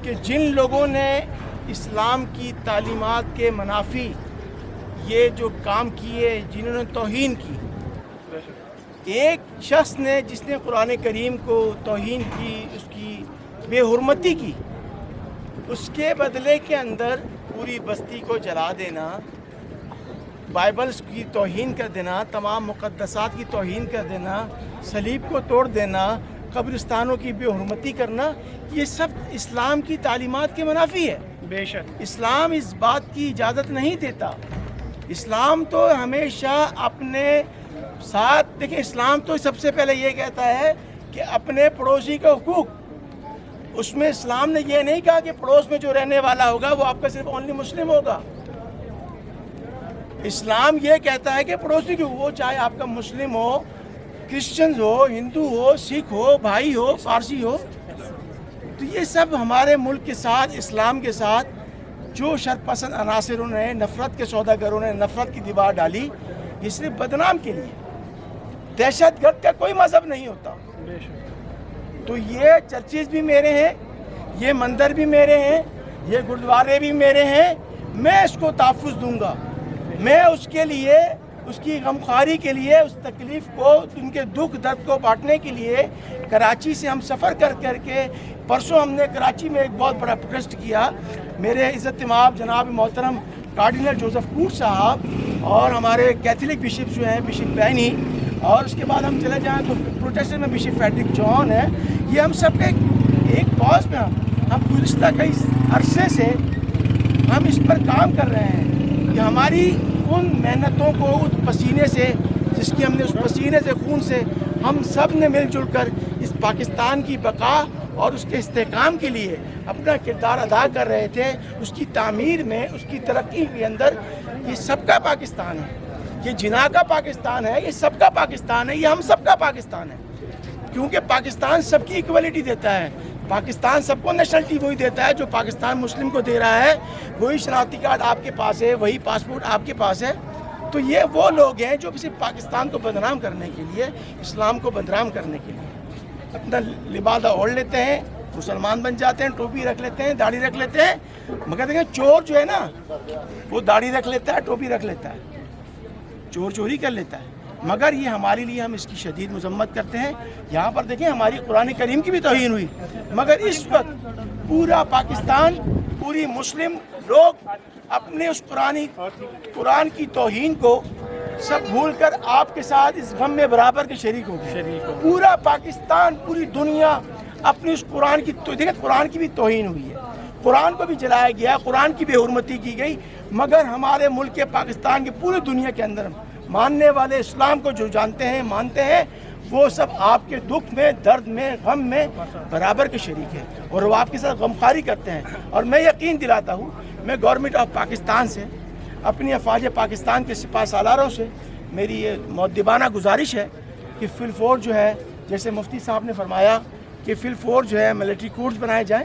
کہ جن لوگوں نے اسلام کی تعلیمات کے منافی یہ جو کام کیے، جنہوں نے توہین کی، ایک شخص نے جس نے قرآن کریم کو توہین کی، اس کی بے حرمتی کی، اس کے بدلے کے اندر پوری بستی کو جلا دینا، بائبلز کی توہین کر دینا، تمام مقدسات کی توہین کر دینا، صلیب کو توڑ دینا، قبرستانوں کی بے حرمتی کرنا، یہ سب اسلام کی تعلیمات کے منافی ہے۔ بے شک اسلام اس بات کی اجازت نہیں دیتا۔ اسلام تو ہمیشہ اپنے ساتھ، دیکھیں اسلام تو سب سے پہلے یہ کہتا ہے کہ اپنے پڑوسی کا حقوق، اس میں اسلام نے یہ نہیں کہا کہ پڑوس میں جو رہنے والا ہوگا وہ آپ کا صرف اونلی مسلم ہوگا۔ اسلام یہ کہتا ہے کہ پڑوسی کی، وہ چاہے آپ کا مسلم ہو، کرسچنز ہو، ہندو ہو، سکھ ہو، بھائی ہو، پارسی ہو۔ تو یہ سب ہمارے ملک کے ساتھ، اسلام کے ساتھ جو شر پسند عناصروں نے، نفرت کے سوداگروں نے نفرت کی دیوار ڈالی، یہ صرف بدنام کے لیے۔ دہشت گرد کا کوئی مذہب نہیں ہوتا۔ تو یہ چرچز بھی میرے ہیں، یہ مندر بھی میرے ہیں، یہ گردوارے بھی میرے ہیں، میں اس کو تحفظ دوں گا۔ میں اس کے لیے، اس کی غمخواری کے لیے، اس تکلیف کو، ان کے دکھ درد کو بانٹنے کے لیے کراچی سے ہم سفر کر کے پرسوں ہم نے کراچی میں ایک بہت بڑا پروٹیسٹ کیا۔ میرے عزت مآب جناب محترم کارڈینل جوزف کوٹ صاحب اور ہمارے کیتھولک بشپ جو ہیں بشپ بینی، اور اس کے بعد ہم چلے جائیں تو پروٹیسٹ میں بشپ فیڈرک جان ہے۔ یہ ہم سب کے ایک کاز میں ہم گزشتہ کئی عرصے سے ہم اس پر کام کر رہے ہیں کہ ہماری ان محنتوں کو، اس پسینے سے، جس کی ہم نے اس پسینے سے، خون سے ہم سب نے مل جل کر اس پاکستان کی بقا اور اس کے استحکام کے لیے اپنا کردار ادا کر رہے تھے، اس کی تعمیر میں، اس کی ترقی کے اندر۔ یہ سب کا پاکستان ہے، یہ جناح کا پاکستان ہے، یہ سب کا پاکستان ہے، یہ ہم سب کا پاکستان ہے، کیونکہ پاکستان سب کی ایکویلٹی دیتا ہے۔ پاکستان سب کو نیشنلٹی وہی دیتا ہے جو پاکستان مسلم کو دے رہا ہے، وہی شناختی کارڈ آپ کے پاس ہے، وہی پاسپورٹ آپ کے پاس ہے۔ تو یہ وہ لوگ ہیں جو صرف پاکستان کو بدنام کرنے کے لیے، اسلام کو بدنام کرنے کے لیے اپنا لبادہ اوڑھ لیتے ہیں، مسلمان بن جاتے ہیں، ٹوپی رکھ لیتے ہیں، داڑھی رکھ لیتے ہیں، مگر دیکھیں چور جو ہے نا، وہ داڑھی رکھ لیتا ہے، ٹوپی رکھ لیتا ہے، چور چوری کر لیتا ہے، مگر یہ ہمارے لیے، ہم اس کی شدید مذمت کرتے ہیں۔ یہاں پر دیکھیں ہماری قرآن کریم کی بھی توہین ہوئی، مگر اس وقت پورا پاکستان، پوری مسلم لوگ اپنے اس قرآن کی توہین کو سب بھول کر آپ کے ساتھ اس غم میں برابر کے شریک ہو گئے۔ پورا پاکستان، پوری دنیا اپنی اس قرآن کی، دیکھیں قرآن کی بھی توہین ہوئی ہے، قرآن کو بھی جلایا گیا، قرآن کی بے حرمتی کی گئی، مگر ہمارے ملک کے پاکستان کی پوری دنیا کے اندر ماننے والے، اسلام کو جو جانتے ہیں، مانتے ہیں، وہ سب آپ کے دکھ میں، درد میں، غم میں برابر کے شریک ہیں، اور وہ آپ کے ساتھ غمخواری کرتے ہیں۔ اور میں یقین دلاتا ہوں، میں گورنمنٹ آف پاکستان سے، اپنی افواج پاکستان کے سپاہ سالاروں سے میری یہ مؤدبانہ گزارش ہے کہ فی الفور جو ہے، جیسے مفتی صاحب نے فرمایا کہ فی الفور جو ہے ملٹری کورٹس بنائے جائیں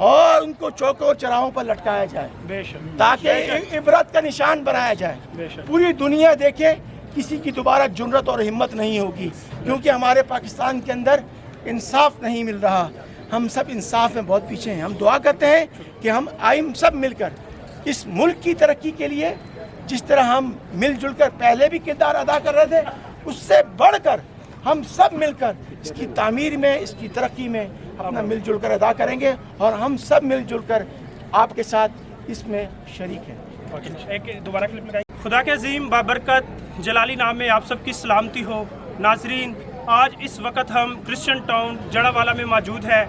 اور ان کو چوکوں اور چراہوں پر لٹکایا جائے، تاکہ عبرت کا نشان بنایا جائے۔ پوری دنیا دیکھے، کسی کی دوبارہ جرأت اور ہمت نہیں ہوگی، کیونکہ ہمارے پاکستان کے اندر انصاف نہیں مل رہا۔ ہم سب انصاف میں بہت پیچھے ہیں۔ ہم دعا کرتے ہیں کہ ہم سب مل کر اس ملک کی ترقی کے لیے، جس طرح ہم مل جل کر پہلے بھی کردار ادا کر رہے تھے، اس سے بڑھ کر ہم سب مل کر اس کی تعمیر میں، اس کی ترقی میں اپنا مل جل کر ادا کریں گے، اور ہم سب مل جل کر آپ کے ساتھ اس میں شریک ہیں۔ ایک دوبارہ کلپ لگائی۔ خدا کے عظیم بابرکت جلالی نام میں آپ سب کی سلامتی ہو۔ ناظرین، آج اس وقت ہم کرسچن ٹاؤن جڑا والا میں موجود ہے۔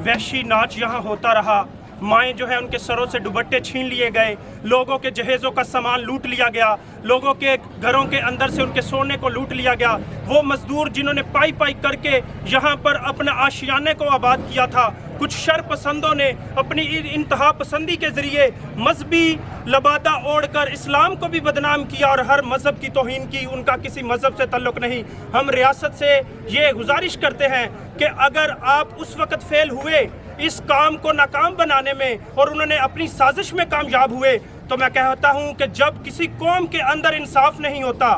وحشی ناچ یہاں ہوتا رہا، مائیں جو ہے ان کے سروں سے دوپٹے چھین لیے گئے، لوگوں کے جہیزوں کا سامان لوٹ لیا گیا، لوگوں کے گھروں کے اندر سے ان کے سونے کو لوٹ لیا گیا۔ وہ مزدور جنہوں نے پائی پائی کر کے یہاں پر اپنا آشیانے کو آباد کیا تھا، کچھ شر پسندوں نے اپنی انتہا پسندی کے ذریعے مذہبی لبادہ اوڑھ کر اسلام کو بھی بدنام کیا اور ہر مذہب کی توہین کی۔ ان کا کسی مذہب سے تعلق نہیں۔ ہم ریاست سے یہ گزارش کرتے ہیں کہ اگر آپ اس وقت فیل ہوئے اس کام کو ناکام بنانے میں اور انہوں نے اپنی سازش میں کامیاب ہوئے، تو میں کہتا ہوں کہ جب کسی قوم کے اندر انصاف نہیں ہوتا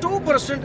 2%